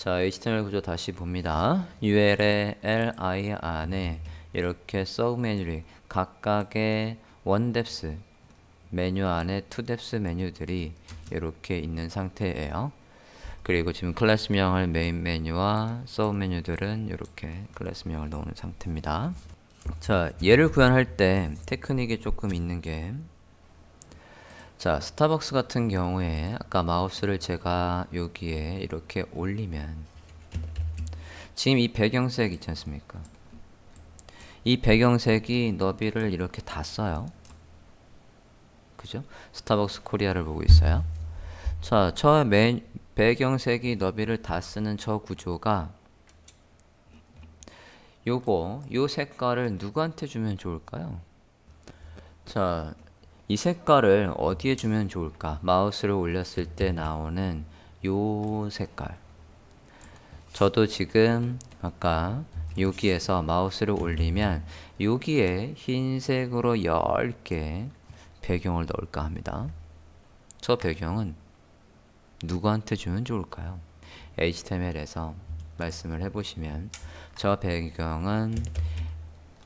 자, HTML 구조 다시 봅니다. UL의 li 안에 이렇게 서브 메뉴를 각각의 원뎁스 메뉴 안에 투뎁스 메뉴들이 이렇게 있는 상태예요. 그리고 지금 클래스명을 메인 메뉴와 서브 메뉴들은 이렇게 클래스명을 넣는 상태입니다. 자, 얘를 구현할 때 테크닉이 조금 있는 게, 자, 스타벅스 같은 경우에 아까 마우스를 제가 여기에 이렇게 올리면 지금 이 배경색 있지 않습니까? 이 배경색이 너비를 이렇게 다 써요. 그죠? 스타벅스 코리아를 보고 있어요. 자, 배경색이 너비를 다 쓰는 저 구조가 요 색깔을 누구한테 주면 좋을까요? 자, 이 색깔을 어디에 주면 좋을까? 마우스를 올렸을 때 나오는 요 색깔. 저도 지금 아까 여기에서 마우스를 올리면 여기에 흰색으로 10개 배경을 넣을까 합니다. 저 배경은 누구한테 주면 좋을까요? HTML에서 말씀을 해보시면 저 배경은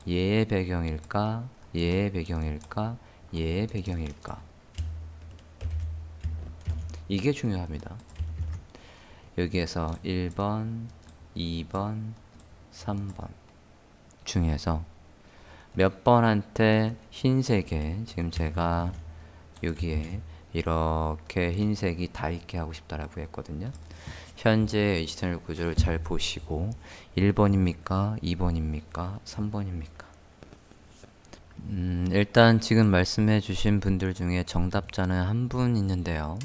얘의 배경일까? 얘의 배경일까? 얘의 배경일까? 이게 중요합니다. 여기에서 1번, 2번, 3번 중에서 몇 번한테 흰색에, 지금 제가 여기에 이렇게 흰색이 다 있게 하고 싶다라고 했거든요. 현재 HTML 구조를 잘 보시고 1번입니까? 2번입니까? 3번입니까? 일단 지금 말씀해 주신 분들 중에 정답자는 한 분 있는데요.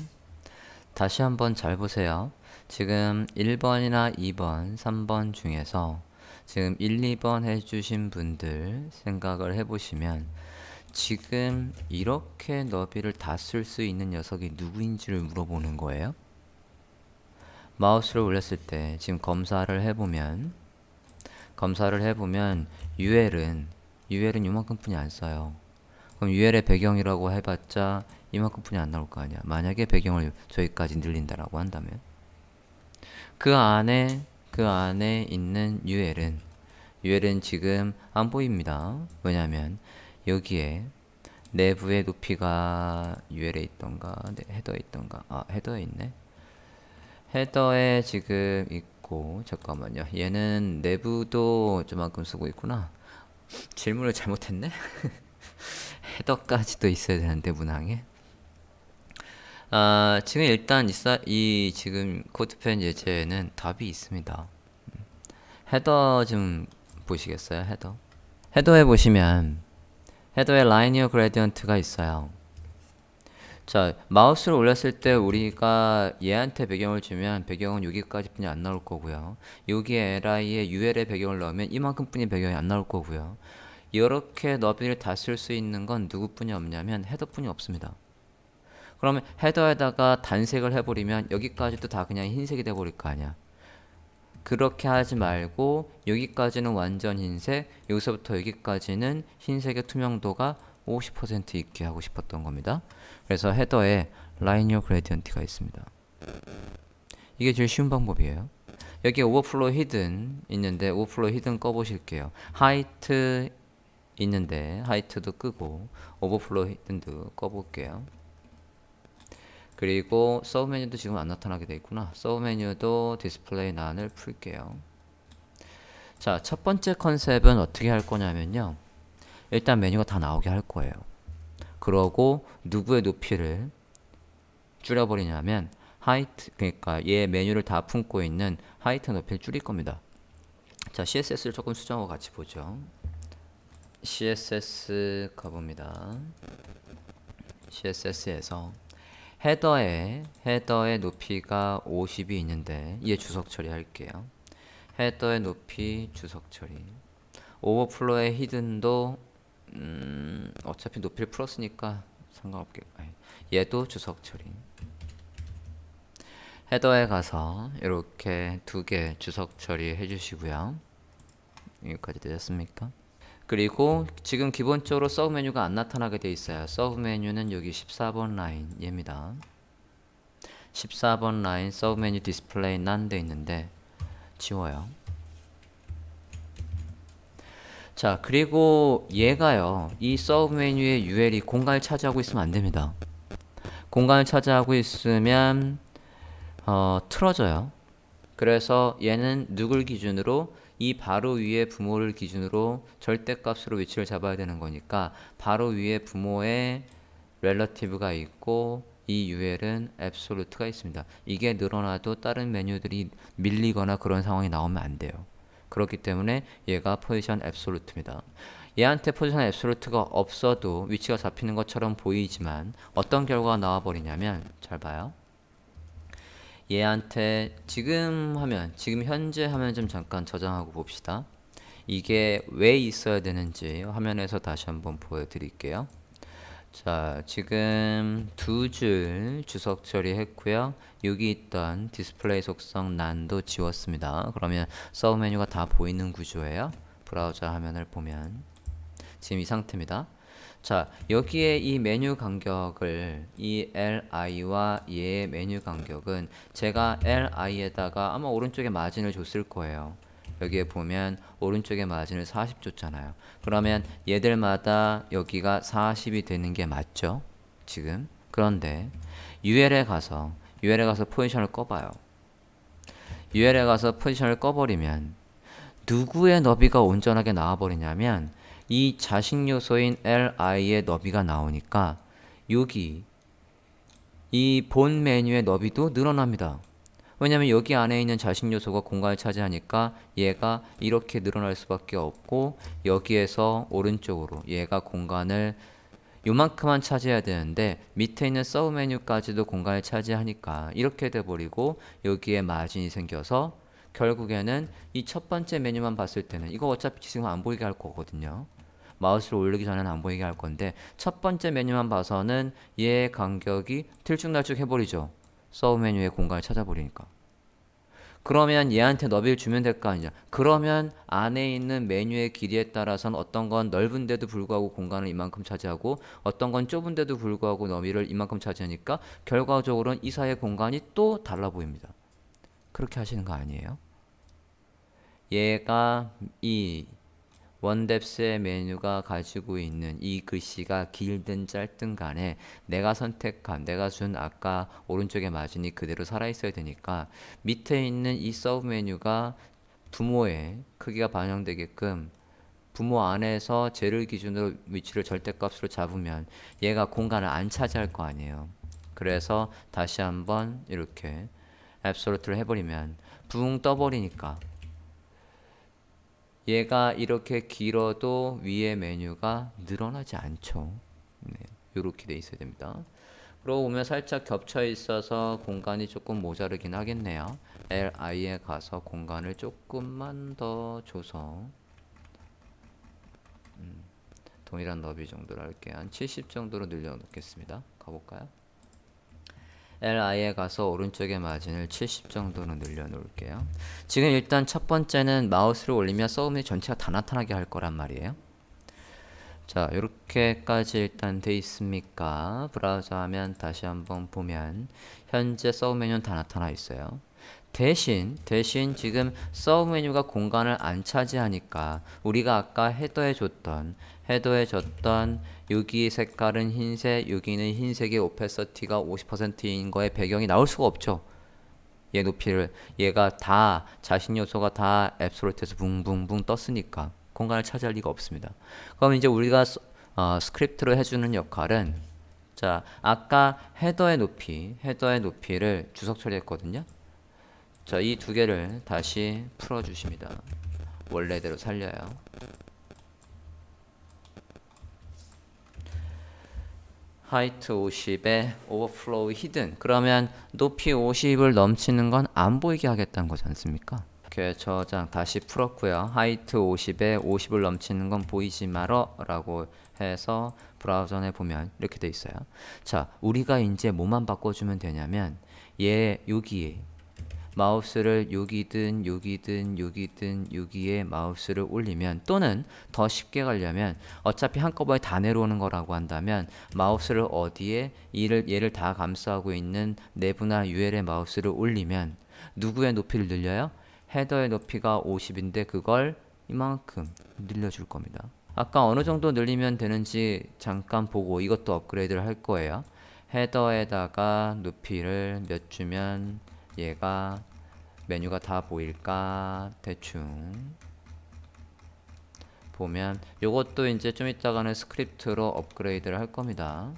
다시 한번 잘 보세요. 지금 1번이나 2번, 3번 중에서 지금 1, 2번 해주신 분들 생각을 해보시면 지금 이렇게 너비를 다 쓸 수 있는 녀석이 누구인지를 물어보는 거예요. 마우스를 올렸을 때 지금 검사를 해보면 UL은 이만큼뿐이 안 써요. 그럼 UL의 배경이라고 해봤자 이만큼뿐이 안 나올 거 아니야. 만약에 배경을 저기까지 늘린다라고 한다면 그 안에 있는 UL은 지금 안 보입니다. 왜냐하면 여기에 내부의 높이가 UL에 있던가, 헤더에 있던가, 헤더에 있네. 헤더에 지금 있고, 잠깐만요. 얘는 내부도 좀만큼 쓰고 있구나. 질문을 잘못했네. 헤더까지도 있어야 되는데 문항에. 지금 일단 이 지금 코드펜 예제에는 답이 있습니다. 헤더 좀 보시겠어요? 헤더에 보시면 헤더에 라이니어 그레디언트가 있어요. 자, 마우스를 올렸을 때 우리가 얘한테 배경을 주면 배경은 여기까지뿐이 안 나올 거고요. 여기에 li에 ul의 배경을 넣으면 이만큼뿐이 배경이 안 나올 거고요. 이렇게 너비를 다 쓸 수 있는 건 누구뿐이 없냐면 헤더뿐이 없습니다. 그러면 헤더에다가 단색을 해버리면 여기까지도 다 그냥 흰색이 돼버릴 거 아니야. 그렇게 하지 말고 여기까지는 완전 흰색, 여기서부터 여기까지는 흰색의 투명도가 50% 있게 하고 싶었던 겁니다. 그래서 헤더에 라이니어 그레디언트가 있습니다. 이게 제일 쉬운 방법이에요. 여기 오버플로우 히든 있는데 오버플로우 히든 꺼보실게요. 하이트 있는데 하이트도 끄고 오버플로우 히든도 꺼볼게요. 그리고 서브 메뉴도 지금 안 나타나게 돼 있구나. 서브 메뉴도 디스플레이 난을 풀게요. 자, 첫 번째 컨셉은 어떻게 할 거냐면요. 일단 메뉴가 다 나오게 할 거예요. 그러고 누구의 높이를 줄여버리냐면 하이트, 그러니까 얘 메뉴를 다 품고 있는 하이트 높이를 줄일 겁니다. 자, CSS를 조금 수정하고 같이 보죠. CSS 가봅니다. CSS에서 헤더의 높이가 50이 있는데 얘 주석 처리할게요. 헤더의 높이 주석 처리. 오버플로우의 히든도 어차피 높이를 풀었으니까 상관없게. 얘도 주석 처리. 헤더에 가서 이렇게 두 개 주석 처리해 주시고요. 여기까지 되셨습니까? 그리고 지금 기본적으로 서브 메뉴가 안 나타나게 돼 있어요. 서브 메뉴는 여기 14번 라인 얘입니다. 14번 라인 서브 메뉴 디스플레이 난 돼 있는데 지워요. 자, 그리고 얘가요, 이 서브 메뉴의 UL이 공간을 차지하고 있으면 안 됩니다. 공간을 차지하고 있으면 틀어져요. 그래서 얘는 누굴 기준으로, 이 바로 위에 부모를 기준으로 절대값으로 위치를 잡아야 되는 거니까 바로 위에 부모의 렐러티브가 있고 이 UL은 앱솔루트가 있습니다. 이게 늘어나도 다른 메뉴들이 밀리거나 그런 상황이 나오면 안 돼요. 그렇기 때문에 얘가 포지션 앱솔루트입니다. 얘한테 포지션 앱솔루트가 없어도 위치가 잡히는 것처럼 보이지만 어떤 결과가 나와버리냐면, 잘 봐요. 얘한테 지금 현재 화면 좀 잠깐 저장하고 봅시다. 이게 왜 있어야 되는지 화면에서 다시 한번 보여드릴게요. 자, 지금 두 줄 주석 처리했고요. 여기 있던 디스플레이 속성 난도 지웠습니다. 그러면 서브 메뉴가 다 보이는 구조예요. 브라우저 화면을 보면 지금 이 상태입니다. 자, 여기에 이 메뉴 간격을, 이 li와 얘의 메뉴 간격은 제가 li에다가 아마 오른쪽에 마진을 줬을 거예요. 여기에 보면 오른쪽에 마진을 40 줬잖아요. 그러면 얘들마다 여기가 40이 되는 게 맞죠? 지금. 그런데 UL에 가서 포지션을 꺼봐요. UL에 가서 포지션을 꺼버리면 누구의 너비가 온전하게 나와버리냐면 이 자식 요소인 li의 너비가 나오니까 여기 이 본 메뉴의 너비도 늘어납니다. 왜냐면 여기 안에 있는 자식 요소가 공간을 차지하니까 얘가 이렇게 늘어날 수밖에 없고, 여기에서 오른쪽으로 얘가 공간을 요만큼만 차지해야 되는데 밑에 있는 서브 메뉴까지도 공간을 차지하니까 이렇게 돼버리고 여기에 마진이 생겨서 결국에는 이 첫 번째 메뉴만 봤을 때는 이거 어차피 지금 안 보이게 할 거거든요. 마우스를 올리기 전에는 안 보이게 할 건데 첫 번째 메뉴만 봐서는 얘 간격이 들쭉날쭉 해버리죠. 서브 메뉴의 공간을 찾아버리니까. 그러면 얘한테 너비를 주면 될 거 아니냐. 그러면 안에 있는 메뉴의 길이에 따라서는 어떤 건 넓은데도 불구하고 공간을 이만큼 차지하고 어떤 건 좁은데도 불구하고 너비를 이만큼 차지하니까 결과적으로는 이 사이의 공간이 또 달라 보입니다. 그렇게 하시는 거 아니에요? 얘가 이 원뎁스의 메뉴가 가지고 있는 이 글씨가 길든 짧든 간에 내가 준 아까 오른쪽의 마진이 그대로 살아있어야 되니까 밑에 있는 이 서브 메뉴가 부모의 크기가 반영되게끔 부모 안에서 쟤를 기준으로 위치를 절대값으로 잡으면 얘가 공간을 안 차지할 거 아니에요. 그래서 다시 한번 이렇게 앱솔루트를 해버리면 붕 떠버리니까 얘가 이렇게 길어도 위에 메뉴가 늘어나지 않죠. 네, 이렇게 돼 있어야 됩니다. 그러고 보면 살짝 겹쳐 있어서 공간이 조금 모자르긴 하겠네요. li에 가서 공간을 조금만 더 줘서 동일한 너비 정도로 할게요. 한 70 정도로 늘려놓겠습니다. 가볼까요? li에 가서 오른쪽의 마진을 70 정도로 늘려놓을게요. 지금 일단 첫 번째는 마우스를 올리면 서브메뉴 전체가 다 나타나게 할 거란 말이에요. 자, 이렇게까지 일단 돼 있습니까? 브라우저 하면 다시 한번 보면 현재 서브 메뉴는 다 나타나 있어요. 대신 지금 서브 메뉴가 공간을 안 차지하니까 우리가 아까 헤더에 줬던 여기 색깔은 흰색, 여기는 흰색의 오페서티가 50%인 거에 배경이 나올 수가 없죠. 얘 높이를, 얘가 다 자신 요소가 다 앱솔루트에서 붕붕붕 떴으니까 공간을 차지할 리가 없습니다. 그럼 이제 우리가 스크립트로 해주는 역할은, 자, 아까 헤더의 높이를 주석 처리했거든요. 자, 이 두 개를 다시 풀어주십니다. 원래대로 살려요. 하이트 50에 오버플로우 히든. 그러면 높이 50을 넘치는 건 안 보이게 하겠다는 거지 않습니까? 이렇게 저장 다시 풀었고요. 하이트 50에 50을 넘치는 건 보이지 말어 라고 해서 브라우저에 보면 이렇게 돼 있어요. 자, 우리가 이제 뭐만 바꿔주면 되냐면 얘 여기에 마우스를 여기든 여기에 마우스를 올리면, 또는 더 쉽게 가려면 어차피 한꺼번에 다 내려오는 거라고 한다면 마우스를 어디에 얘를 다 감싸고 있는 내부나 UL의 마우스를 올리면 누구의 높이를 늘려요? 헤더의 높이가 50인데 그걸 이만큼 늘려줄 겁니다. 아까 어느 정도 늘리면 되는지 잠깐 보고 이것도 업그레이드를 할 거예요. 헤더에다가 높이를 몇 주면 얘가 메뉴가 다 보일까 대충 보면 요것도 이제 좀 이따가는 스크립트로 업그레이드를 할 겁니다.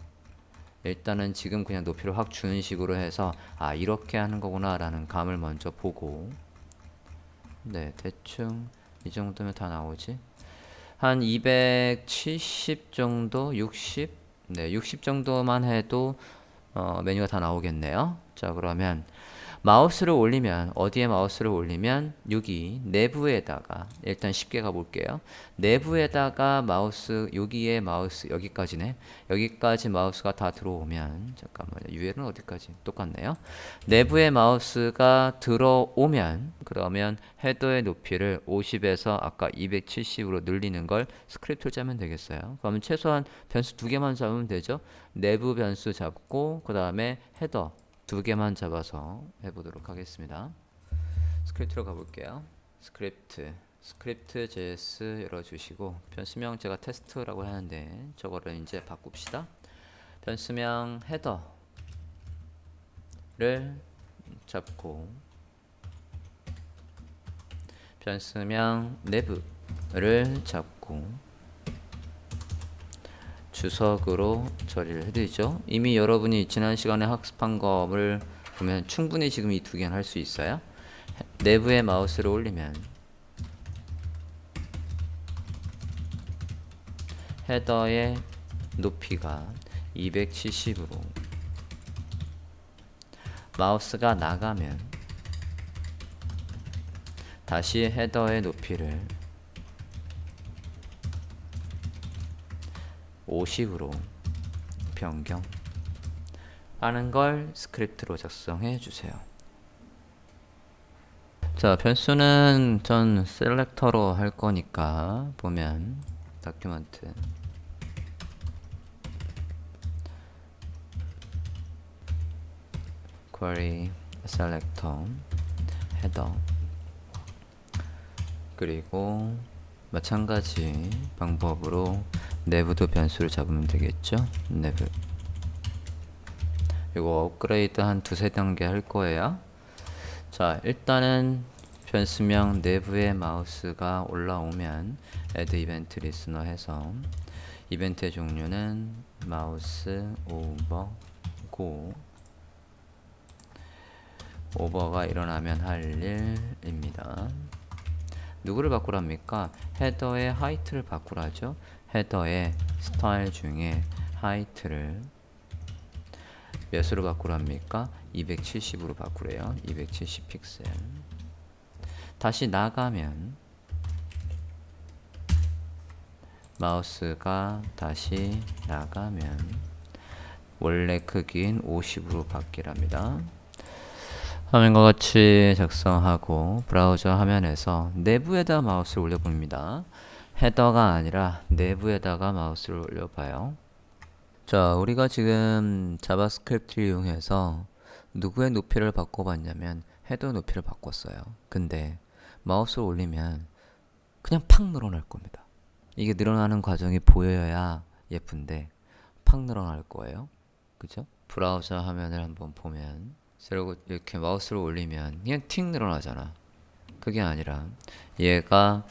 일단은 지금 그냥 높이를 확 주는 식으로 해서 아 이렇게 하는 거구나 라는 감을 먼저 보고 네 대충 이 정도면 다 나오지. 한 270 정도 60 네 60 정도만 해도 메뉴가 다 나오겠네요. 자 그러면 마우스를 올리면 어디에 마우스를 올리면 여기 내부에다가 일단 쉽게 가볼게요. 내부에다가 마우스 여기에 마우스 여기까지네. 여기까지 마우스가 다 들어오면 잠깐만요. UL은 어디까지? 똑같네요. 내부에 마우스가 들어오면 그러면 헤더의 높이를 50에서 아까 270으로 늘리는 걸 스크립트를 짜면 되겠어요. 그러면 최소한 변수 2개만 잡으면 되죠. 내부 변수 잡고 그 다음에 헤더 2개만 잡아서 해보도록 하겠습니다. 스크립트로 가볼게요. 스크립트 JS 열어주시고 변수명 제가 테스트라고 하는데 저거를 이제 바꿉시다. 변수명 헤더를 잡고 변수명 내부를 잡고 주석으로 처리를 해드리죠. 이미 여러분이 지난 시간에 학습한 거를 보면 충분히 지금 이 2개는 할 수 있어요. 내부에 마우스를 올리면 헤더의 높이가 270으로 마우스가 나가면 다시 헤더의 높이를 50으로 변경하는 걸 스크립트로 작성해 주세요. 자, 변수는 전 셀렉터로 할 거니까 보면 다큐멘트 query selector header 그리고 마찬가지 방법으로 내부도 변수를 잡으면 되겠죠. 내부 이거 업그레이드 한 2~3단계 할 거예요. 자 일단은 변수명 내부에 마우스가 올라오면 add event listener 해서 이벤트의 종류는 마우스 오버 고 오버가 일어나면 할 일입니다. 누구를 바꾸랍니까? 헤더의 하이트를 바꾸라죠. 헤더의 스타일 중에 하이트를 몇으로 바꾸랍니까? 270으로 바꾸래요. 270 픽셀. 다시 나가면 마우스가 다시 나가면 원래 크기인 50으로 바뀌랍니다. 화면과 같이 작성하고 브라우저 화면에서 내부에다 마우스를 올려봅니다. 헤더가 아니라 내부에다가 마우스를 올려봐요. 자, 우리가 지금 자바스크립트를 이용해서 누구의 높이를 바꿔봤냐면 헤더 높이를 바꿨어요. 근데 마우스를 올리면 그냥 팍 늘어날 겁니다. 이게 늘어나는 과정이 보여야 예쁜데 팍 늘어날 거예요. 그죠? 브라우저 화면을 한번 보면 그리고 이렇게 마우스를 올리면 그냥 틱 늘어나잖아. 그게 아니라 얘가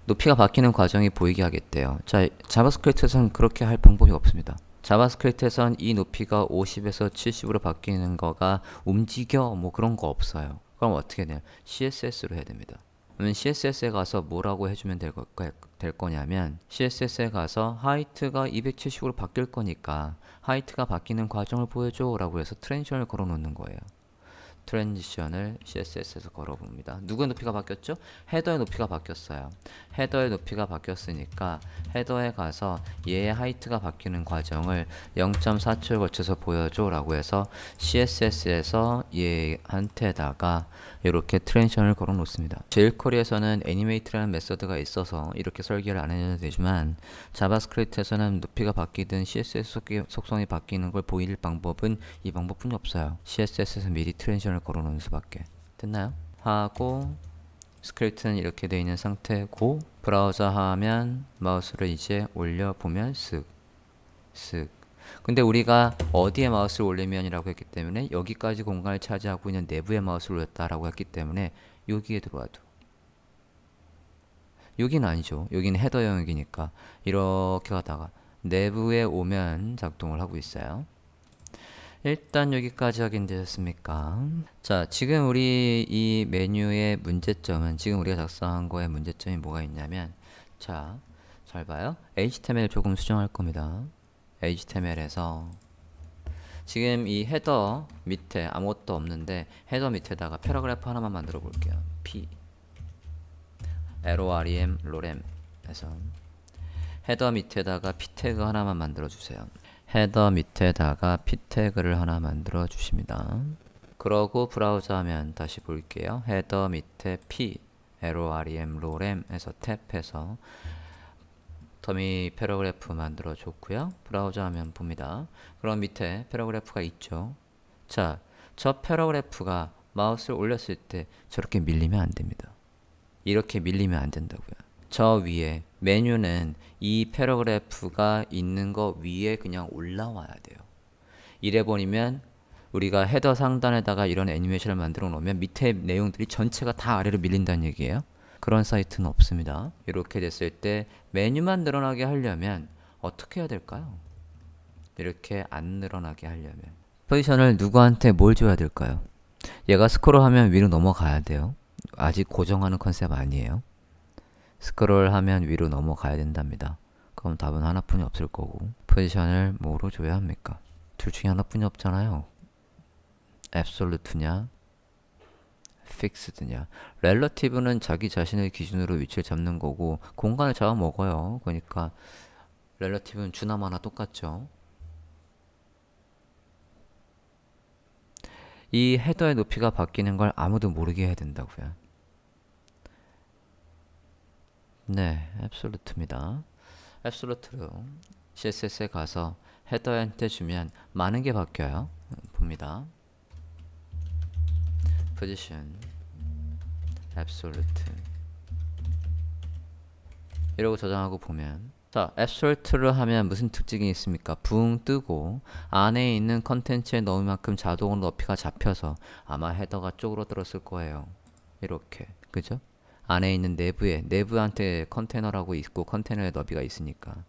높이가 바뀌는 과정이 보이게 하겠대요. 자, 자바스크립트에서는 그렇게 할 방법이 없습니다. 자바스크립트에서는 이 높이가 50에서 70으로 바뀌는 거가 움직여 뭐 그런 거 없어요. 그럼 어떻게 해야 돼요? CSS로 해야 됩니다. 그러면 CSS에 가서 뭐라고 해주면 될 거냐면 CSS에 가서 하이트가 270으로 바뀔 거니까 하이트가 바뀌는 과정을 보여줘 라고 해서 트랜지션을 걸어 놓는 거예요. 트랜지션을 CSS에서 걸어봅니다. 누구의 높이가 바뀌었죠? 헤더의 높이가 바뀌었어요. 헤더의 높이가 바뀌었으니까 헤더에 가서 얘의 하이트가 바뀌는 과정을 0.4초에 걸쳐서 보여줘 라고 해서 CSS에서 얘한테다가 이렇게 트랜지션을 걸어 놓습니다. jQuery에서는 애니메이트라는 메서드가 있어서 이렇게 설계를 안 해도 되지만 자바스크립트에서는 높이가 바뀌든 CSS 속성이 바뀌는 걸 보일 방법은 이 방법뿐이 없어요. CSS에서 미리 트랜지션을 걸어 놓는 수밖에. 됐나요? 하고 스크립트는 이렇게 되어 있는 상태고 브라우저 하면 마우스를 이제 올려보면 쓱. 근데 우리가 어디에 마우스를 올리면이라고 했기 때문에 여기까지 공간을 차지하고 있는 내부에 마우스를 올렸다라고 했기 때문에 여기에 들어와도 여기는 아니죠. 여기는 헤더 영역이니까 이렇게 가다가 내부에 오면 작동을 하고 있어요. 일단 여기까지 확인되셨습니까? 자, 지금 우리 이 메뉴의 문제점은 지금 우리가 작성한 거에 문제점이 뭐가 있냐면 자, 잘 봐요. HTML 조금 수정할 겁니다. HTML에서 지금 이 헤더 밑에 아무것도 없는데 헤더 밑에다가 패러그래프 하나만 만들어 볼게요. P LOREM 로렘에서 헤더 밑에다가 P 태그 하나만 만들어 주세요. 헤더 밑에다가 P 태그를 하나 만들어 주십니다. 그러고 브라우저 하면 다시 볼게요. 헤더 밑에 P LOREM 로렘에서 탭해서 더미 패러그래프 만들어 줬고요. 브라우저 하면 봅니다. 그럼 밑에 패러그래프가 있죠. 자, 저 패러그래프가 마우스를 올렸을 때 저렇게 밀리면 안 됩니다. 이렇게 밀리면 안 된다고요. 저 위에 메뉴는 이 패러그래프가 있는 거 위에 그냥 올라와야 돼요. 이래버리면 우리가 헤더 상단에다가 이런 애니메이션을 만들어 놓으면 밑에 내용들이 전체가 다 아래로 밀린다는 얘기예요. 그런 사이트는 없습니다. 이렇게 됐을 때 메뉴만 늘어나게 하려면 어떻게 해야 될까요? 이렇게 안 늘어나게 하려면 포지션을 누구한테 뭘 줘야 될까요? 얘가 스크롤하면 위로 넘어가야 돼요. 아직 고정하는 컨셉 아니에요. 스크롤하면 위로 넘어가야 된답니다. 그럼 답은 하나뿐이 없을 거고 포지션을 뭐로 줘야 합니까? 둘 중에 하나뿐이 없잖아요. 앱솔루트냐 픽스드냐. 렐러티브는 자기 자신의 기준으로 위치를 잡는 거고 공간을 잡아먹어요. 그러니까 렐러티브는 주나마나 똑같죠. 이 헤더의 높이가 바뀌는 걸 아무도 모르게 해야 된다고요. 네, 앱솔루트입니다. 앱솔루트로 CSS에 가서 헤더한테 주면 많은 게 바뀌어요. 봅니다. position absolute 이러고 저장하고 보면 자, absolute를 하면 무슨 특징이 있습니까? 붕 뜨고 안에 있는 컨텐츠의 너비만큼 자동으로 높이가 잡혀서 아마 헤더가 쪼그러들었을 거예요. 이렇게 그죠? 안에 있는 내부한테 컨테이너라고 있고 컨테이너의 너비가 있으니까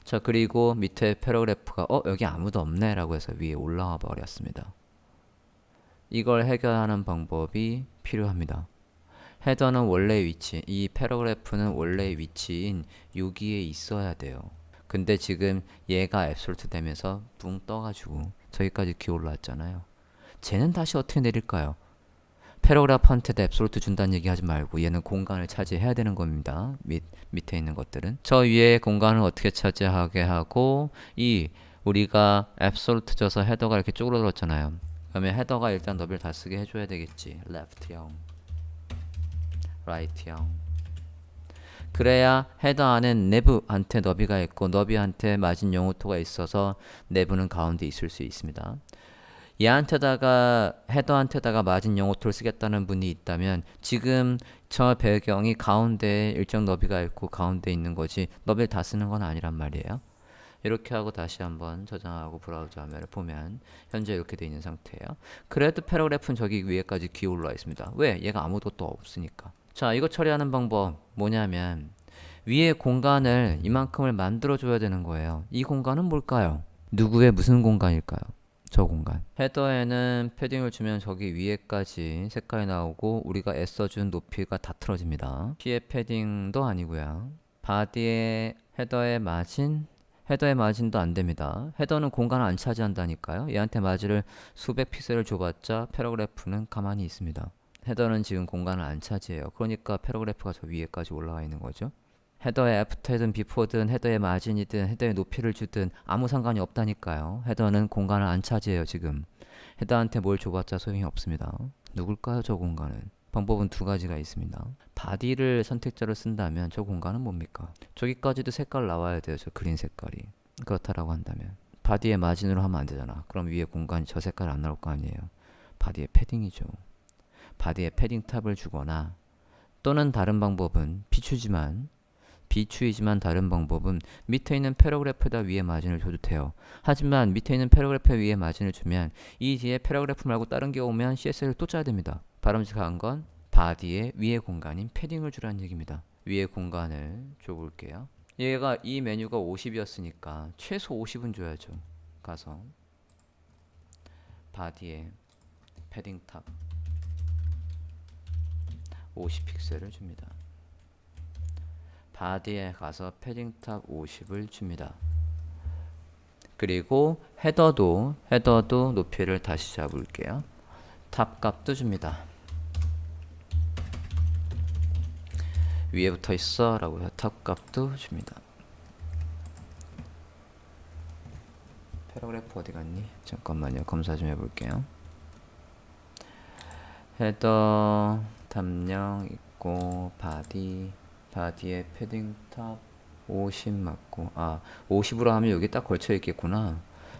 자, 그리고 밑에 패러그래프가 여기 아무도 없네 라고 해서 위에 올라와 버렸습니다. 이걸 해결하는 방법이 필요합니다. 헤더는 원래 위치, 이 패러그래프는 원래 위치인 여기에 있어야 돼요. 근데 지금 얘가 앱솔트 되면서 붕 떠가지고 저기까지 기어올랐잖아요. 쟤는 다시 어떻게 내릴까요? 패러그래프한테도 앱솔트 준다는 얘기 하지 말고 얘는 공간을 차지해야 되는 겁니다. 밑에 있는 것들은. 저 위에 공간을 어떻게 차지하게 하고 우리가 앱솔트 줘서 헤더가 이렇게 쪼그러들었잖아요. 그러면 헤더가 일단 너비를 다 쓰게 해줘야 되겠지. left형, right형. 그래야 헤더 안엔 내부한테 너비가 있고 너비한테 마진 영호토가 있어서 내부는 가운데 있을 수 있습니다. 얘한테다가 헤더한테다가 마진 영호토를 쓰겠다는 분이 있다면 지금 저 배경이 가운데에 일정 너비가 있고 가운데 있는 거지 너비를 다 쓰는 건 아니란 말이에요. 이렇게 하고 다시 한번 저장하고 브라우저 화면을 보면 현재 이렇게 되어 있는 상태예요. 그래도 패러그래프는 저기 위에까지 기어올라 있습니다. 왜? 얘가 아무것도 없으니까. 자, 이거 처리하는 방법 뭐냐면 위에 공간을 이만큼을 만들어 줘야 되는 거예요. 이 공간은 뭘까요? 누구의 무슨 공간일까요? 저 공간. 헤더에는 패딩을 주면 저기 위에까지 색깔이 나오고 우리가 애써준 높이가 다 틀어집니다. P의 패딩도 아니고요. 바디의 헤더의 마진도 안 됩니다. 헤더는 공간을 안 차지한다니까요. 얘한테 마진을 수백 픽셀을 줘봤자 패러그래프는 가만히 있습니다. 헤더는 지금 공간을 안 차지해요. 그러니까 패러그래프가 저 위에까지 올라와 있는 거죠. 헤더의 애프터든 비포든 헤더의 마진이든 헤더의 높이를 주든 아무 상관이 없다니까요. 헤더는 공간을 안 차지해요. 지금 헤더한테 뭘 줘봤자 소용이 없습니다. 누굴까요? 저 공간은? 방법은 두 가지가 있습니다. 바디를 선택자로 쓴다면 저 공간은 뭡니까? 저기까지도 색깔 나와야 돼요. 저 그린 색깔이. 그렇다라고 한다면 바디의 마진으로 하면 안 되잖아. 그럼 위에 공간이 저 색깔 안 나올 거 아니에요. 바디의 패딩이죠. 바디의 패딩 탑을 주거나 또는 다른 방법은 비추이지만 다른 방법은 밑에 있는 패러그래프에다 위에 마진을 줘도 돼요. 하지만 밑에 있는 패러그래프 위에 마진을 주면 이 뒤에 패러그래프 말고 다른 게 오면 CSS를 또 짜야 됩니다. 바람직한 건 바디의 위에 공간인 패딩을 주라는 얘기입니다. 위에 공간을 줘볼게요. 얘가 이 메뉴가 50이었으니까 최소 50은 줘야죠. 가서 바디에 패딩 탑 50픽셀을 줍니다. 바디에 가서 패딩 탑 50을 줍니다. 그리고 헤더도 높이를 다시 잡을게요. 탑 값도 줍니다. 위에 붙어 있어 라고 해서 탑 값도 줍니다. 패러그래프 어디 갔니? 잠깐만요. 검사 좀 해볼게요. 헤더 탐령 있고 바디에 패딩 탑 50 맞고 50으로 하면 여기 딱 걸쳐 있겠구나.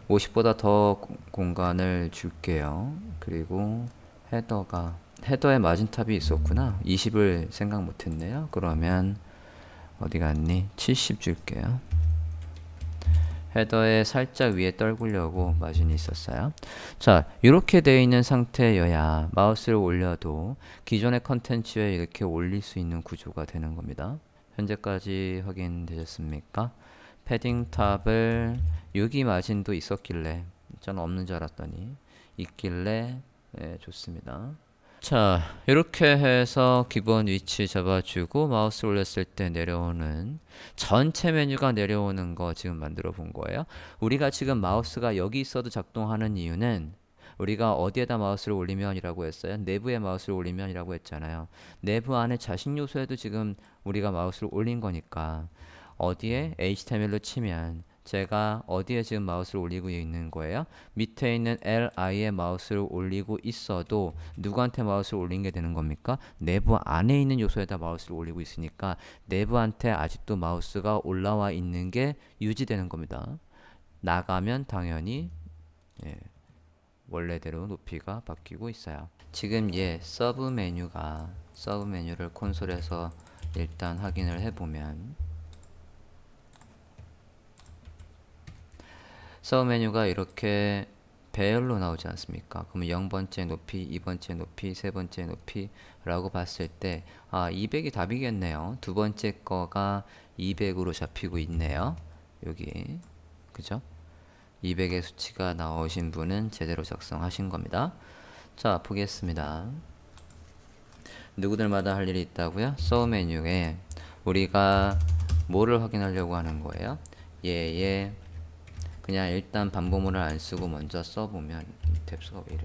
50보다 더 공간을 줄게요. 그리고 헤더에 마진탑이 있었구나. 20을 생각 못했네요. 그러면 어디 갔니? 70 줄게요. 헤더에 살짝 위에 떨구려고 마진이 있었어요. 자, 이렇게 되어 있는 상태여야 마우스를 올려도 기존의 컨텐츠에 이렇게 올릴 수 있는 구조가 되는 겁니다. 현재까지 확인되셨습니까? 패딩 탑을 여기 마진도 있었길래 저는 없는 줄 알았더니 있길래 좋습니다. 자, 이렇게 해서 기본 위치 잡아주고 마우스 올렸을 때 내려오는 전체 메뉴가 내려오는 거 지금 만들어 본 거예요. 우리가 지금 마우스가 여기 있어도 작동하는 이유는 우리가 어디에다 마우스를 올리면 이라고 했어요? 내부에 마우스를 올리면 이라고 했잖아요. 내부 안에 자식 요소에도 지금 우리가 마우스를 올린 거니까 어디에 HTML로 치면 제가 어디에 지금 마우스를 올리고 있는 거예요? 밑에 있는 LI에 마우스를 올리고 있어도 누구한테 마우스를 올린 게 되는 겁니까? 내부 안에 있는 요소에다 마우스를 올리고 있으니까 내부한테 아직도 마우스가 올라와 있는 게 유지되는 겁니다. 나가면 당연히 원래대로 높이가 바뀌고 있어요. 지금 서브 메뉴를 콘솔에서 일단 확인을 해보면 서브 메뉴가 이렇게 배열로 나오지 않습니까? 그러면 0번째 높이, 2번째 높이, 3번째 높이라고 봤을 때 200이 답이겠네요. 두 번째 거가 200으로 잡히고 있네요. 여기 그죠? 200의 수치가 나오신 분은 제대로 작성하신 겁니다. 자, 보겠습니다. 누구들마다 할 일이 있다고요? 서브 메뉴에 우리가 뭐를 확인하려고 하는 거예요? 그냥 일단 반복문을 안 쓰고 먼저 써보면 탭수가 왜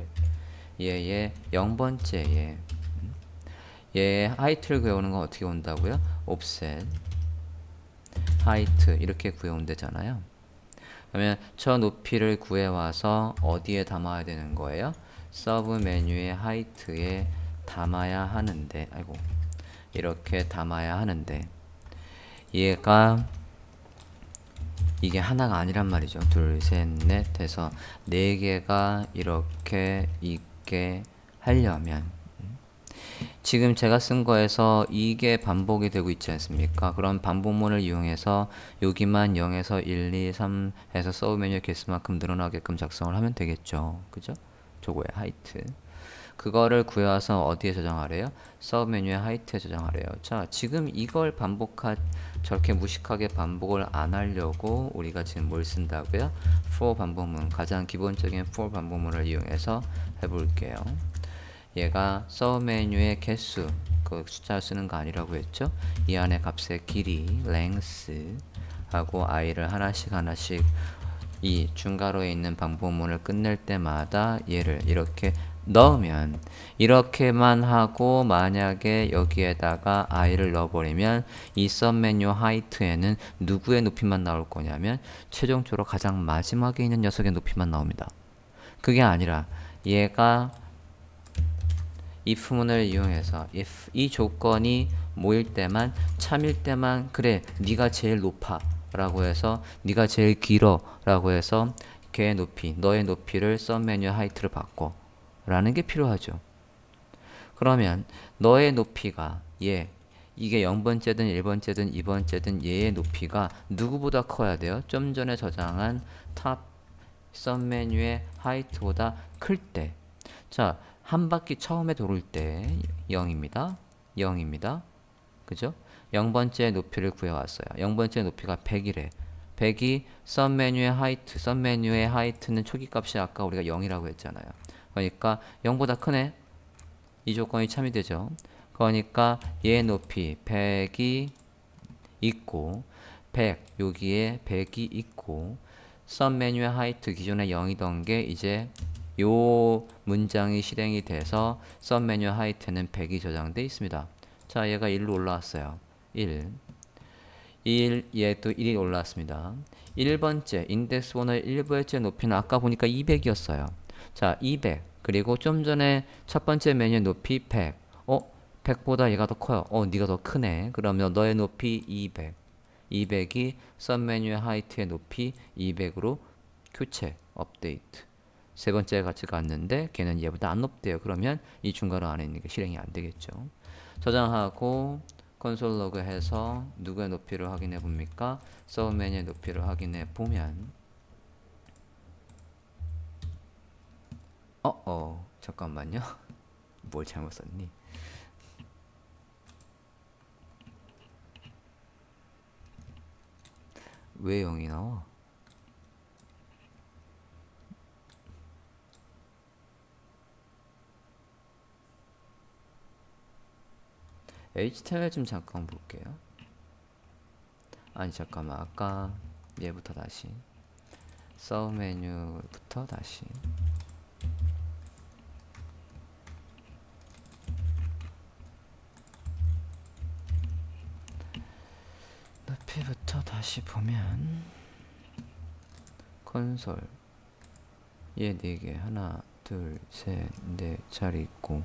이래? 얘 0번째 얘 하이트를 구해오는 건 어떻게 온다고요? 옵셋 하이트 이렇게 구해온 되잖아요. 그러면 저 높이를 구해와서 어디에 담아야 되는 거예요? 서브 메뉴의 하이트에 담아야 하는데 이렇게 담아야 하는데 얘가 이게 하나가 아니란 말이죠. 둘, 셋, 넷 해서 4개가 이렇게 있게 하려면 지금 제가 쓴 거에서 이게 반복이 되고 있지 않습니까? 그럼 반복문을 이용해서 여기만 0에서 1, 2, 3 해서 서브 메뉴 개수만큼 늘어나게끔 작성을 하면 되겠죠. 그죠? 저거에 하이트. 그거를 구해와서 어디에 저장하래요? 서브 메뉴에 하이트에 저장하래요. 자, 지금 이걸 저렇게 무식하게 반복을 안 하려고 우리가 지금 뭘 쓴다고요? for 반복문, 가장 기본적인 for 반복문을 이용해서 해볼게요. 얘가 서브 메뉴의 개수, 그 숫자 쓰는 거 아니라고 했죠? 이 안에 값의 길이, length 하고 i를 하나씩 이 중괄호에 있는 반복문을 끝낼 때마다 얘를 이렇게 넣으면 이렇게만 하고 만약에 여기에다가 i를 넣어버리면 이 썸메뉴 하이트에는 누구의 높이만 나올 거냐면 최종적으로 가장 마지막에 있는 녀석의 높이만 나옵니다. 그게 아니라 얘가 if문을 이용해서 if 이 조건이 모일 때만 참일 때만 그래 네가 제일 높아 라고 해서 네가 제일 길어 라고 해서 걔의 높이 너의 높이를 썸메뉴 하이트를 바꿔 라는 게 필요하죠. 그러면 너의 높이가 얘 이게 0번째든 1번째든 2번째든 얘의 높이가 누구보다 커야 돼요? 좀 전에 저장한 탑 썸메뉴의 하이트보다 클 때. 자, 한 바퀴 처음에 돌을 때 0입니다. 0입니다. 그죠? 0번째 높이를 구해왔어요. 0번째 높이가 100이래. 100이 썸메뉴의 하이트는 초기 값이 아까 우리가 0이라고 했잖아요. 그러니까 0보다 크네. 이 조건이 참이 되죠. 그러니까 얘 높이 100이 있고 100 여기에 100이 있고 썸메뉴의 하이트 기존에 0이던 게 이제 요 문장이 실행이 돼서 썸메뉴 하이트는 100이 저장돼 있습니다. 자, 얘가 1로 올라왔어요. 1 얘 또 1이 올라왔습니다. 1번째 인덱스 번호의 1번째 높이는 아까 보니까 200이었어요. 자, 200 그리고 좀 전에 첫 번째 메뉴 높이 100. 100보다 얘가 더 커요. 네가 더 크네. 그러면 너의 높이 200. 200이 썸 메뉴의 하이트의 높이 200으로 교체, 업데이트. 세 번째 가치가 왔는데 걔는 얘보다 안 높대요. 그러면 이 중괄호 안에 있는 게 실행이 안 되겠죠. 저장하고 콘솔 로그 해서 누구의 높이를 확인해 봅니까? 썸 메뉴의 높이를 확인해 보면 잠깐만요. 뭘 잘못 썼니? 왜 0이 나와? HTML 좀 잠깐 볼게요. 아니 잠깐만, 아까 얘부터 다시 서브 메뉴부터 다시 높이부터 다시 보면 콘솔 얘 4개 하나 둘 셋 넷 자리 있고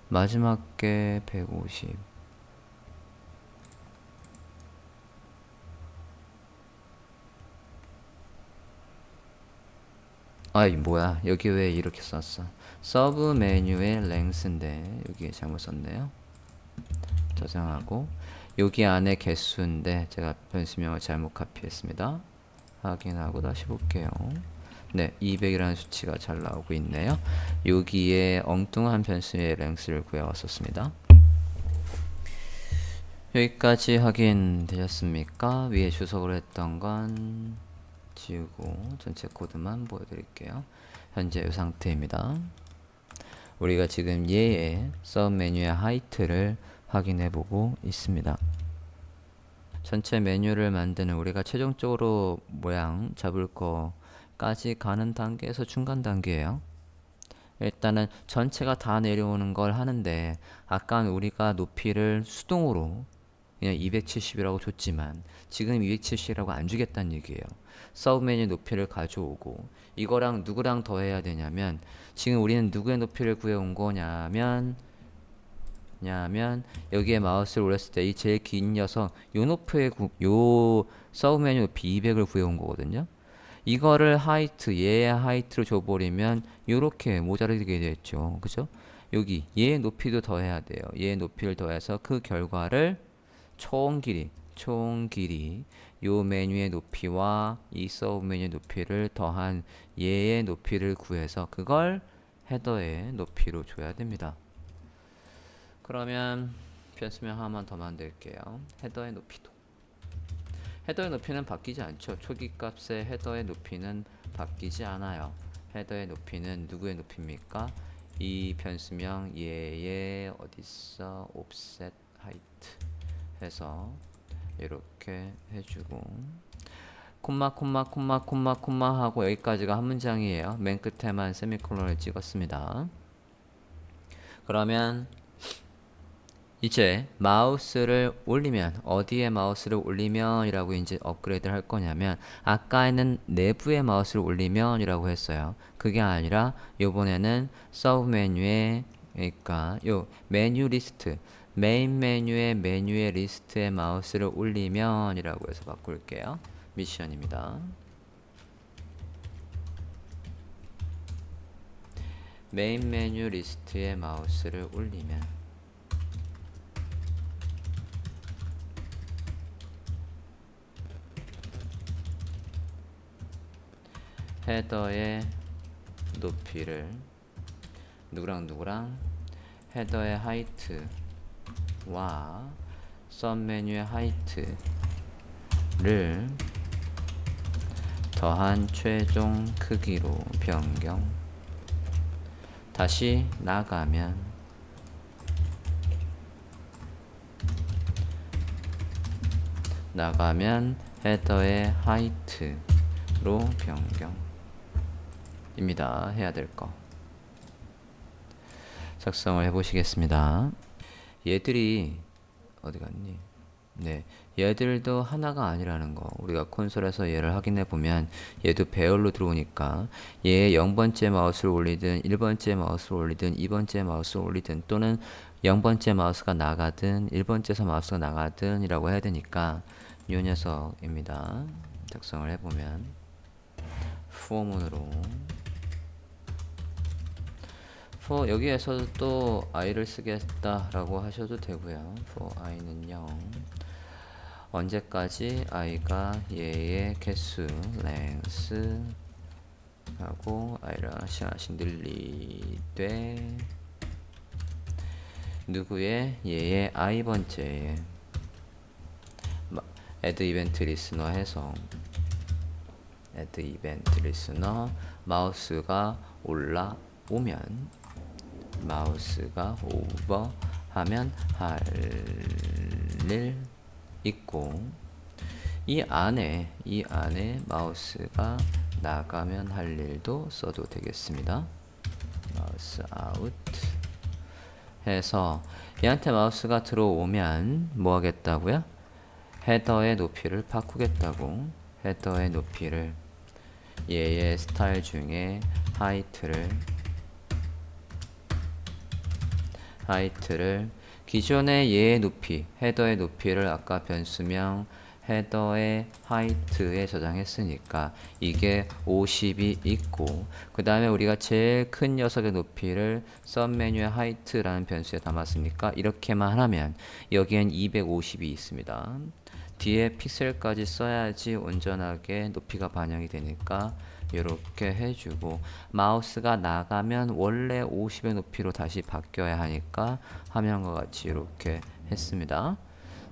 마지막 게 150. 아이 뭐야, 여기 왜 이렇게 썼어? 서브 메뉴의 랭스인데 여기에 잘못 썼네요. 저장하고 여기 안에 개수인데 제가 변수명을 잘못 카피했습니다. 확인하고 다시 볼게요. 네, 200이라는 수치가 잘 나오고 있네요. 여기에 엉뚱한 변수의 랭스를 구해왔었습니다. 여기까지 확인되셨습니까? 위에 주석으로 했던 건 지우고 전체 코드만 보여드릴게요. 현재 이 상태입니다. 우리가 지금 얘의 서브 메뉴의 하이트를 확인해 보고 있습니다. 전체 메뉴를 만드는 우리가 최종적으로 모양 잡을 거까지 가는 단계에서 중간 단계예요. 일단은 전체가 다 내려오는 걸 하는데 아까 우리가 높이를 수동으로 그냥 270이라고 줬지만 지금 270이라고 안 주겠다는 얘기예요. 서브 메뉴 높이를 가져오고 이거랑 누구랑 더해야 되냐면 지금 우리는 누구의 높이를 구해온 거냐면 여기에 마우스를 올렸을 때 이 제일 긴 녀석 요 서브 메뉴 높이 200을 구해온 거거든요. 이거를 하이트 얘의 하이트로 줘버리면 요렇게 모자르게 되겠죠. 그죠? 여기 얘의 높이도 더해야 돼요. 얘의 높이를 더해서 그 결과를 총 길이 요 메뉴의 높이와 이 서브 메뉴의 높이를 더한 얘의 높이를 구해서 그걸 헤더의 높이로 줘야 됩니다. 그러면 변수명 하나만 더 만들게요. 헤더의 높이도. 헤더의 높이는 바뀌지 않죠. 초기 값의 헤더의 높이는 바뀌지 않아요. 헤더의 높이는 누구의 높이입니까? 이 변수명 얘의 어딨어? offset height 해서 이렇게 해주고 콤마 하고 여기까지가 한 문장이에요. 맨 끝에만 세미콜론을 찍었습니다. 그러면 이제 마우스를 올리면 어디에 마우스를 올리면 이라고 이제 업그레이드를 할 거냐면 아까에는 내부에 마우스를 올리면 이라고 했어요. 그게 아니라 요번에는 서브 메뉴에 그러니까 요 메뉴 리스트 메인 메뉴의 리스트에 마우스를 올리면 이라고 해서 바꿀게요. 미션입니다. 메인 메뉴 리스트에 마우스를 올리면 헤더의 높이를 누구랑 헤더의 하이트와 썸메뉴의 하이트를 더한 최종 크기로 변경. 다시 나가면 헤더의 하이트로 변경입니다. 해야 될 거. 작성을 해보시겠습니다. 얘들이 어디 갔니? 네, 얘들도 하나가 아니라는 거 우리가 콘솔에서 얘를 확인해 보면 얘도 배열로 들어오니까 얘의 0번째 마우스를 올리든 1번째 마우스를 올리든 2번째 마우스를 올리든 또는 0번째 마우스가 나가든 1번째에서 마우스가 나가든 이라고 해야 되니까 이 녀석입니다. 작성을 해보면 포문으로 여기에서도 또 i를 쓰겠다라고 하셔도 되고요. for i는 0 언제까지 i가 얘의 개수 length 하고 i를 하나씩 늘리되 누구의 얘의 i번째에 add event listener 해서 add event listener 마우스가 올라오면 마우스가 오버 하면 할 일 있고 이 안에 마우스가 나가면 할 일도 써도 되겠습니다. 마우스 아웃 해서 얘한테 마우스가 들어오면 뭐 하겠다고요? 헤더의 높이를 바꾸겠다고. 헤더의 높이를 얘의 스타일 중에 하이트를 기존의 얘의 높이, 헤더의 높이를 아까 변수명 헤더의 하이트에 저장했으니까 이게 50이 있고 그 다음에 우리가 제일 큰 녀석의 높이를 썸메뉴의 하이트라는 변수에 담았으니까 이렇게만 하면 여기엔 250이 있습니다. 뒤에 픽셀까지 써야지 온전하게 높이가 반영이 되니까 이렇게 해주고 마우스가 나가면 원래 50의 높이로 다시 바뀌어야 하니까 화면과 같이 이렇게 했습니다.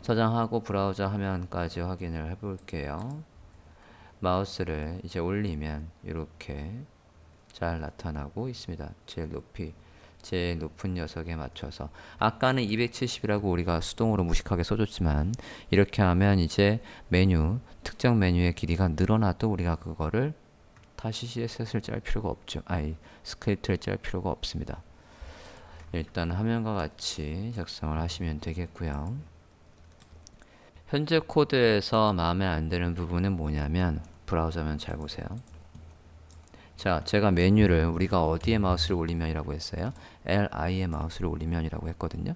저장하고 브라우저 화면까지 확인을 해볼게요. 마우스를 이제 올리면 이렇게 잘 나타나고 있습니다. 제일 높은 녀석에 맞춰서 아까는 270이라고 우리가 수동으로 무식하게 써줬지만 이렇게 하면 이제 특정 메뉴의 길이가 늘어나도 우리가 그거를 다시 CSS를 짤 필요가 없죠. 스크립트를 짤 필요가 없습니다. 일단 화면과 같이 작성을 하시면 되겠고요. 현재 코드에서 마음에 안 드는 부분은 뭐냐면 브라우저면 잘 보세요. 자, 제가 메뉴를 우리가 어디에 마우스를 올리면이라고 했어요? LI에 마우스를 올리면이라고 했거든요.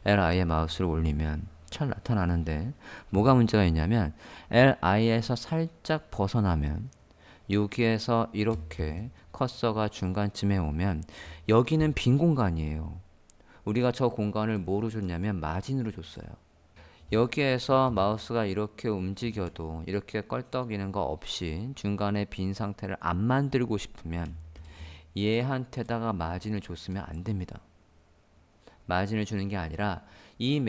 LI에 마우스를 올리면 잘 나타나는데 뭐가 문제가 있냐면 LI에서 살짝 벗어나면 여기에서 이렇게 커서가 중간쯤에 오면 여기는 빈 공간이에요. 우리가 저 공간을 뭐로 줬냐면 마진으로 줬어요. 여기에서 마우스가 이렇게 움직여도 이렇게 껄떡이는 거 없이 중간에 빈 상태를 안 만들고 싶으면 얘한테다가 마진을 줬으면 안 됩니다. 마진을 주는 게 아니라 이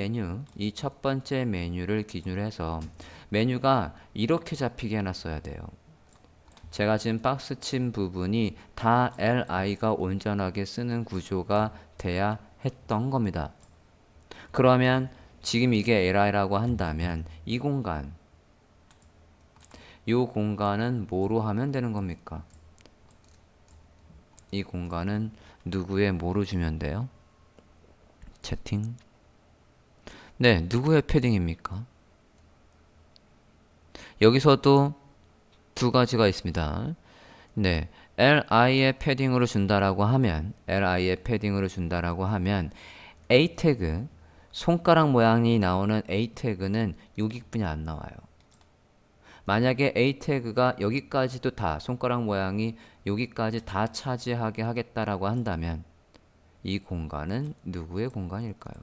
첫 번째 메뉴를 기준으로 해서 메뉴가 이렇게 잡히게 해놨어야 돼요. 제가 지금 박스 친 부분이 다 LI가 온전하게 쓰는 구조가 돼야 했던 겁니다. 그러면 지금 이게 LI라고 한다면 이 공간은 뭐로 하면 되는 겁니까? 이 공간은 누구의 뭐로 주면 돼요? 채팅? 네, 누구의 패딩입니까? 여기서도 두 가지가 있습니다. 네, LI의 패딩으로 준다라고 하면 A 태그 손가락 모양이 나오는 A 태그는 여기뿐이 안 나와요. 만약에 A 태그가 여기까지도 다 손가락 모양이 여기까지 다 차지하게 하겠다라고 한다면 이 공간은 누구의 공간일까요?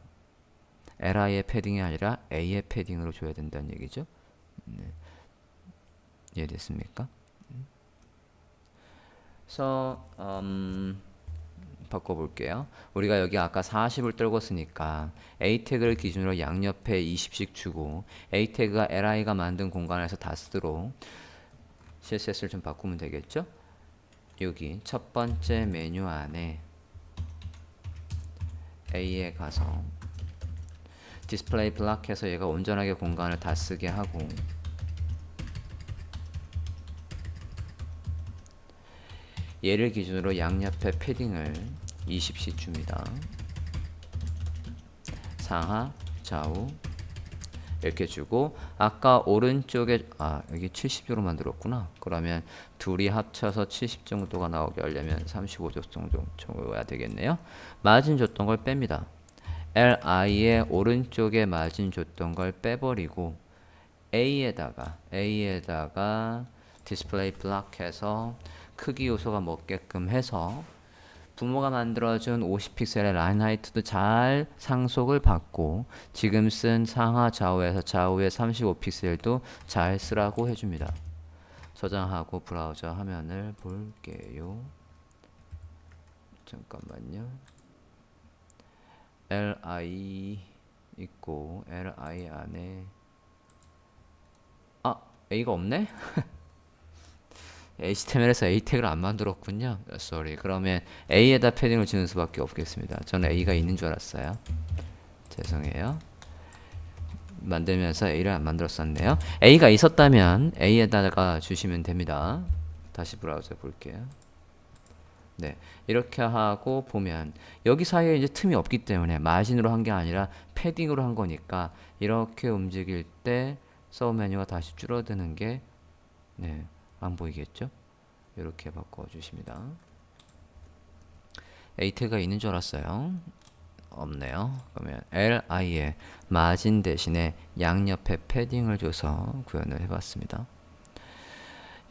LI의 패딩이 아니라 A의 패딩으로 줘야 된다는 얘기죠. 네. 이해됐습니까? 그래서 바꿔볼게요. 우리가 여기 아까 40을 떨궜으니까 A 태그를 기준으로 양옆에 20씩 주고 A 태그가 li가 만든 공간에서 다 쓰도록 CSS를 좀 바꾸면 되겠죠? 여기 첫 번째 메뉴 안에 A에 가서 디스플레이 블락해서 얘가 온전하게 공간을 다 쓰게 하고 얘를 기준으로 양옆에 패딩을 20씩 줍니다. 상하, 좌우 이렇게 주고 아까 오른쪽에 여기 70도로 만들었구나. 그러면 둘이 합쳐서 70 정도가 나오게 하려면 35도 정도 줘야 되겠네요. 마진 줬던 걸 뺍니다. LI의 오른쪽에 마진 줬던 걸 빼버리고 A에다가 디스플레이 블락해서 크기 요소가 먹게끔 해서 부모가 만들어준 50픽셀의 라인 하이트도 잘 상속을 받고 지금 쓴 상하 좌우에서 좌우의 35픽셀도 잘 쓰라고 해줍니다. 저장하고 브라우저 화면을 볼게요. 잠깐만요. li 있고 li 안에 a가 없네? HTML에서 A 태그를 안 만들었군요. sorry. 그러면 A에다 패딩을 주는 수밖에 없겠습니다. 저는 A가 있는 줄 알았어요. 죄송해요. 만들면서 A를 안 만들었었네요. A가 있었다면 A에다가 주시면 됩니다. 다시 브라우저 볼게요. 네, 이렇게 하고 보면 여기 사이에 이제 틈이 없기 때문에 마진으로 한 게 아니라 패딩으로 한 거니까 이렇게 움직일 때 서브 메뉴가 다시 줄어드는 게 안 보이겠죠? 이렇게 바꿔주십니다. A 태그가 있는 줄 알았어요. 없네요. 그러면 li에 마진 대신에 양옆에 패딩을 줘서 구현을 해봤습니다.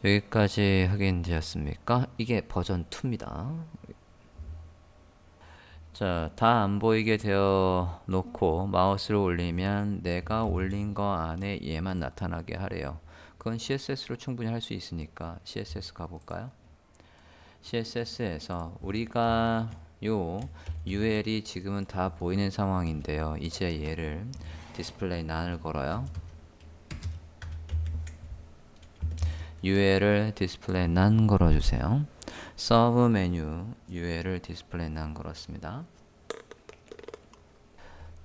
여기까지 확인되었습니까? 이게 버전 2입니다. 자, 다 안 보이게 되어 놓고 마우스를 올리면 내가 올린 거 안에 얘만 나타나게 하래요. 그건 CSS로 충분히 할 수 있으니까 CSS 가볼까요? CSS에서 우리가 요 UL이 지금은 다 보이는 상황인데요. 이제 얘를 디스플레이 난을 걸어요. UL을 디스플레이 난 걸어주세요. 서브 메뉴 UL을 디스플레이 난 걸었습니다.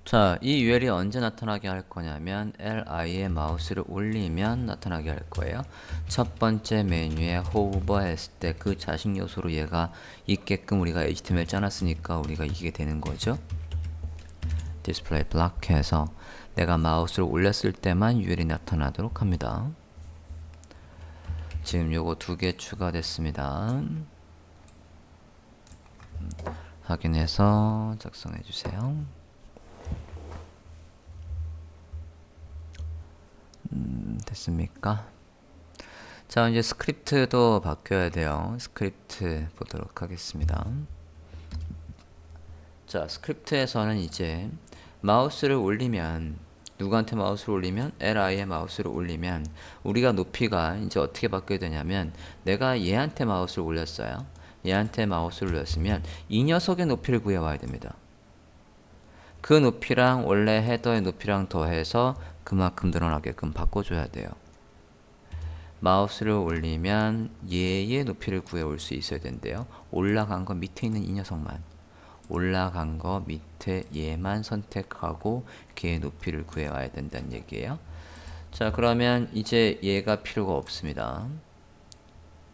자, 이 UL이 언제 나타나게 할 거냐면 li에 마우스를 올리면 나타나게 할 거예요. 첫 번째 메뉴에 호버 했을 때 그 자식 요소로 얘가 있게끔 우리가 HTML 짜놨으니까 우리가 이게 되는 거죠. 디스플레이 블락해서 내가 마우스를 올렸을 때만 UL이 나타나도록 합니다. 지금 요거 2개 추가됐습니다. 확인해서 작성해 주세요. 됐습니까? 자, 이제 스크립트도 바뀌어야 돼요. 스크립트 보도록 하겠습니다. 자, 스크립트에서는 이제 마우스를 올리면 누구한테 마우스를 올리면 li에 마우스를 올리면 우리가 높이가 이제 어떻게 바뀌게 되냐면 내가 얘한테 마우스를 올렸어요. 얘한테 마우스를 올렸으면 이 녀석의 높이를 구해와야 됩니다. 그 높이랑 원래 헤더의 높이랑 더해서 그만큼 늘어나게끔 바꿔줘야 돼요. 마우스를 올리면 얘의 높이를 구해올 수 있어야 된대요. 올라간 거 밑에 있는 이 녀석만, 올라간 거 밑에 얘만 선택하고 걔의 높이를 구해와야 된다는 얘기예요. 자, 그러면 이제 얘가 필요가 없습니다.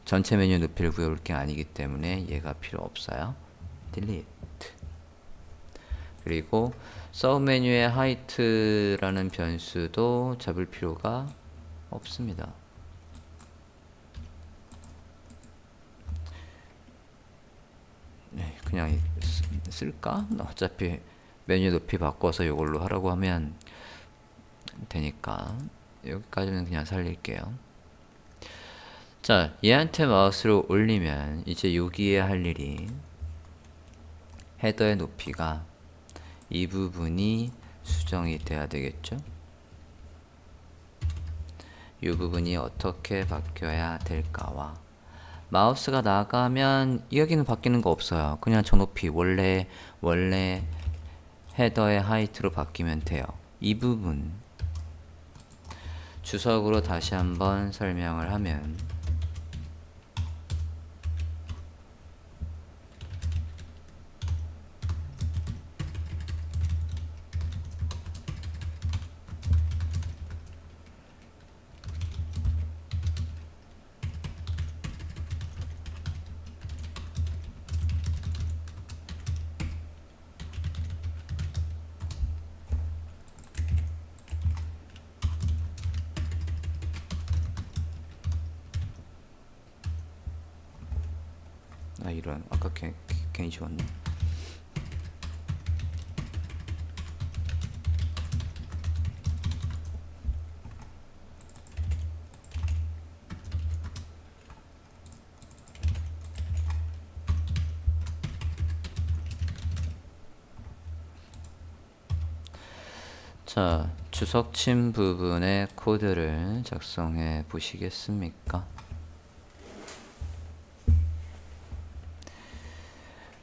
전체 메뉴 높이를 구해올 게 아니기 때문에 얘가 필요 없어요. delete. 그리고 서브 메뉴의 height라는 변수도 잡을 필요가 없습니다. 그냥 쓸까? 어차피 메뉴 높이 바꿔서 이걸로 하라고 하면 되니까 여기까지는 그냥 살릴게요. 자, 얘한테 마우스를 올리면 이제 여기에 할 일이 헤더의 높이가 이 부분이 수정이 돼야 되겠죠? 이 부분이 어떻게 바뀌어야 될까와 마우스가 나가면 여기는 바뀌는 거 없어요. 그냥 저 높이 원래 헤더의 하이트로 바뀌면 돼요. 이 부분 주석으로 다시 한번 설명을 하면 이런 아까 괜히 지웠네. 자, 주석침 부분의 코드를 작성해 보시겠습니까?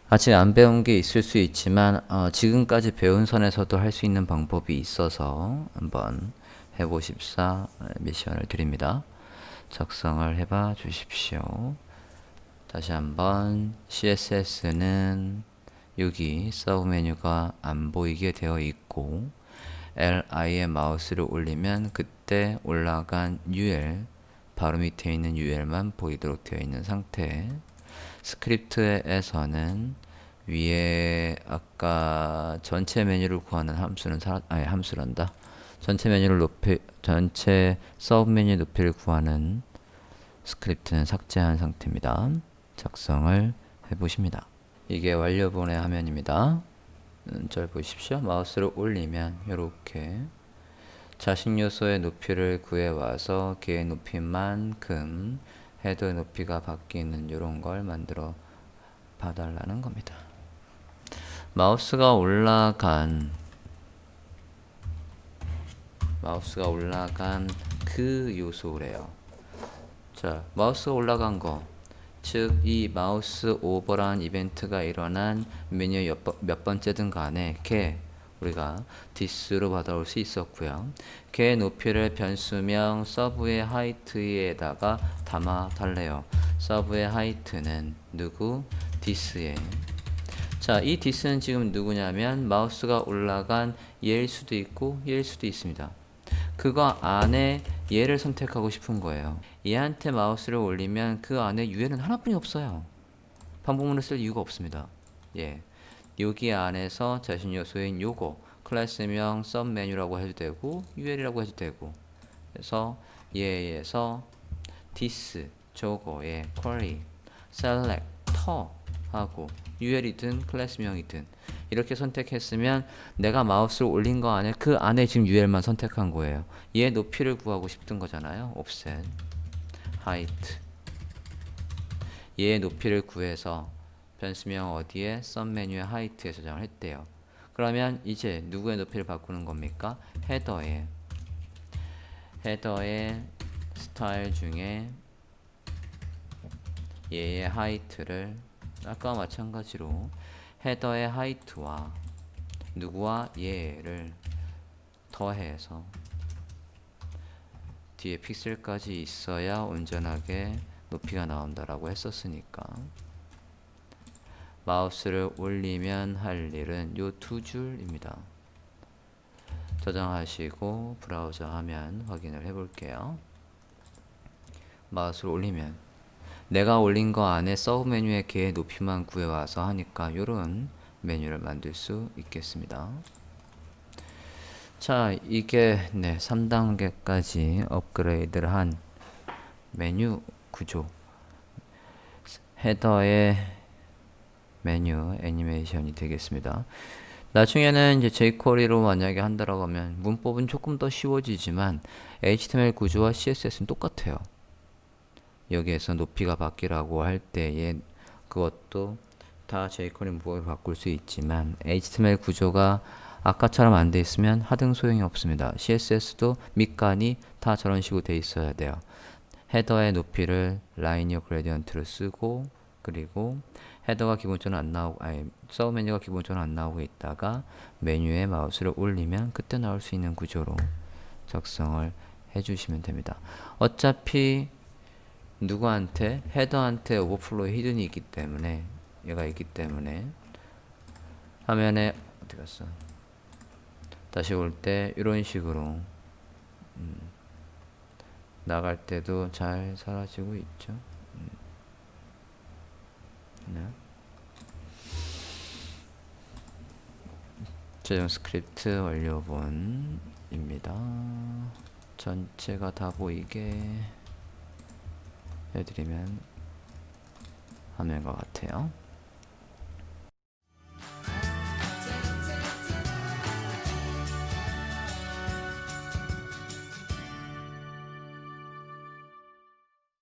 아직 안 배운 게 있을 수 있지만 지금까지 배운 선에서도 할 수 있는 방법이 있어서 한번 해보십사 미션을 드립니다. 작성을 해봐 주십시오. 다시 한번 CSS는 여기 서브 메뉴가 안 보이게 되어 있고 LI의 마우스를 올리면 그때 올라간 UL 바로 밑에 있는 UL만 보이도록 되어 있는 상태. 스크립트에서는 위에 아까 전체 메뉴를 구하는 함수는 함수란다. 전체 서브 메뉴 높이를 구하는 스크립트는 삭제한 상태입니다. 작성을 해보십니다. 이게 완료본의 화면입니다. 잘 보십시오. 마우스를 올리면 이렇게 자식 요소의 높이를 구해와서 걔의 높이만큼 헤더의 높이가 바뀌는 이런 걸 만들어 봐달라는 겁니다. 마우스가 올라간 그 요소래요. 자, 마우스가 올라간 거, 즉 이 마우스 오버란 이벤트가 일어난 메뉴 몇 번째든 간에 걔 우리가 this로 받아올 수 있었고요. 걔 높이를 변수명 서브의 하이트에다가 담아 달래요. 서브의 하이트는 누구? this에. 자, 이 this는 지금 누구냐면 마우스가 올라간 얘일 수도 있고 얘일 수도 있습니다. 그거 안에 얘를 선택하고 싶은 거예요. 얘한테 마우스를 올리면 그 안에 UL은 하나뿐이 없어요. 반복문을 쓸 이유가 없습니다. 예. 여기 안에서 자신 요소인 요거 클래스명 sub메뉴라고 해도 되고 UL이라고 해도 되고 그래서 얘에서 this 저거에 query select 하고 UL이든 클래스명이든 이렇게 선택했으면 내가 마우스를 올린 거 안에 그 안에 지금 UL만 선택한 거예요. 얘 높이를 구하고 싶던 거잖아요. offset height 얘 높이를 구해서 변수명 어디에? sub메뉴의 height에 저장을 했대요. 그러면 이제 누구의 높이를 바꾸는 겁니까? 헤더의 스타일 중에 얘의 height를 아까와 마찬가지로 헤더의 height와 누구와 얘를 더해서 뒤에 픽셀까지 있어야 온전하게 높이가 나온다라고 했었으니까 마우스를 올리면 할 일은 요 두 줄입니다. 저장하시고 브라우저 화면 확인을 해볼게요. 마우스를 올리면 내가 올린 거 안에 서브 메뉴에 걔의 높이만 구해와서 하니까 요런 메뉴를 만들 수 있겠습니다. 자, 이게 3단계까지 업그레이드를 한 메뉴 구조 헤더의 메뉴 애니메이션이 되겠습니다. 나중에는 이제 jQuery로 만약에 한다라고 하면 문법은 조금 더 쉬워지지만 HTML 구조와 CSS는 똑같아요. 여기에서 높이가 바뀌라고 할 때에 그것도 다 jQuery 문법으로 바꿀 수 있지만 HTML 구조가 아까처럼 안 돼 있으면 하등 소용이 없습니다. CSS도 밑간이 다 저런 식으로 돼 있어야 돼요. 헤더의 높이를 라이니어 그레디언트를 쓰고, 그리고 헤더가 기본적으로 안 나오고, 아니 서브 메뉴가 기본적으로 안 나오고 있다가 메뉴에 마우스를 올리면 그때 나올 수 있는 구조로 작성을 해주시면 됩니다. 어차피 누구한테 헤더한테 오버플로우 히든이 있기 때문에, 얘가 있기 때문에 화면에 어디 갔어? 다시 올 때 이런 식으로 나갈 때도 잘 사라지고 있죠. 네. 최종 스크립트 완료본입니다. 전체가 다 보이게 해드리면 화면과 같아요.